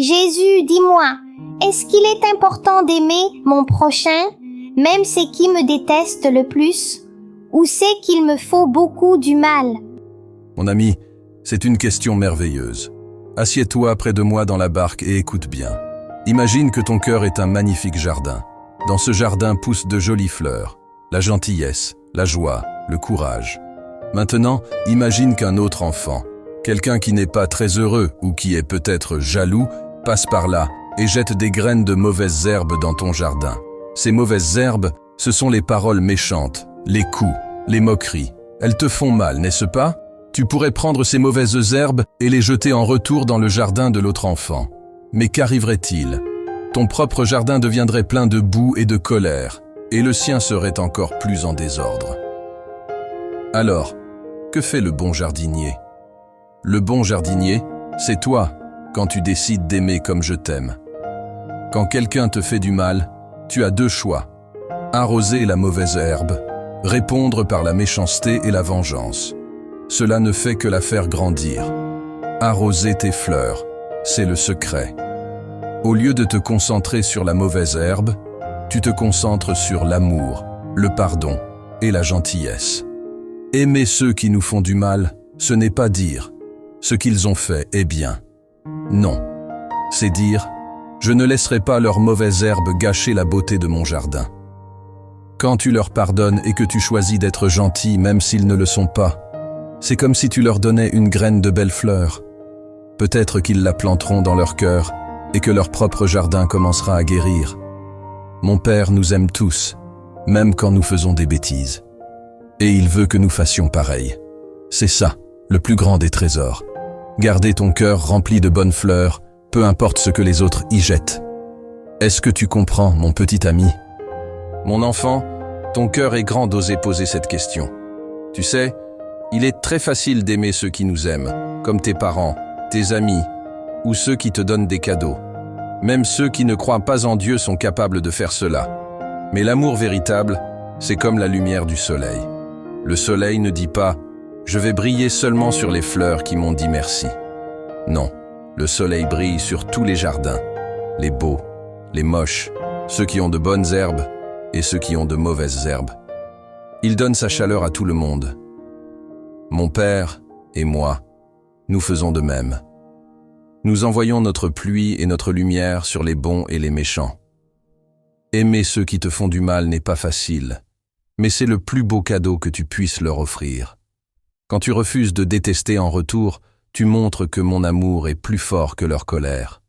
Jésus, dis-moi, est-ce qu'il est important d'aimer mon prochain, même c'est qui me déteste le plus, ou c'est qu'il me faut beaucoup du mal? Mon ami, c'est une question merveilleuse. Assieds-toi près de moi dans la barque et écoute bien. Imagine que ton cœur est un magnifique jardin. Dans ce jardin poussent de jolies fleurs, la gentillesse, la joie, le courage. Maintenant, imagine qu'un autre enfant, quelqu'un qui n'est pas très heureux ou qui est peut-être jaloux, passe par là et jette des graines de mauvaises herbes dans ton jardin. Ces mauvaises herbes, ce sont les paroles méchantes, les coups, les moqueries. Elles te font mal, n'est-ce pas? Tu pourrais prendre ces mauvaises herbes et les jeter en retour dans le jardin de l'autre enfant. Mais qu'arriverait-il? Ton propre jardin deviendrait plein de boue et de colère, et le sien serait encore plus en désordre. Alors, que fait le bon jardinier? Le bon jardinier, c'est toi, quand tu décides d'aimer comme je t'aime. Quand quelqu'un te fait du mal, tu as deux choix. Arroser la mauvaise herbe, répondre par la méchanceté et la vengeance. Cela ne fait que la faire grandir. Arroser tes fleurs, c'est le secret. Au lieu de te concentrer sur la mauvaise herbe, tu te concentres sur l'amour, le pardon et la gentillesse. Aimer ceux qui nous font du mal, ce n'est pas dire « ce qu'ils ont fait est bien ». Non, c'est dire « je ne laisserai pas leur mauvaise herbe gâcher la beauté de mon jardin ». Quand tu leur pardonnes et que tu choisis d'être gentil même s'ils ne le sont pas, c'est comme si tu leur donnais une graine de belles fleurs. Peut-être qu'ils la planteront dans leur cœur et que leur propre jardin commencera à guérir. Mon Père nous aime tous, même quand nous faisons des bêtises. Et il veut que nous fassions pareil. C'est ça, le plus grand des trésors. Garder ton cœur rempli de bonnes fleurs, peu importe ce que les autres y jettent. Est-ce que tu comprends, mon petit ami? Mon enfant, ton cœur est grand d'oser poser cette question. Tu sais, il est très facile d'aimer ceux qui nous aiment, comme tes parents, tes amis, ou ceux qui te donnent des cadeaux. Même ceux qui ne croient pas en Dieu sont capables de faire cela. Mais l'amour véritable, c'est comme la lumière du soleil. Le soleil ne dit pas « je vais briller seulement sur les fleurs qui m'ont dit merci ». Non, le soleil brille sur tous les jardins, les beaux, les moches, ceux qui ont de bonnes herbes et ceux qui ont de mauvaises herbes. Il donne sa chaleur à tout le monde. Mon Père et moi, nous faisons de même. Nous envoyons notre pluie et notre lumière sur les bons et les méchants. Aimer ceux qui te font du mal n'est pas facile, mais c'est le plus beau cadeau que tu puisses leur offrir. Quand tu refuses de détester en retour, tu montres que mon amour est plus fort que leur colère.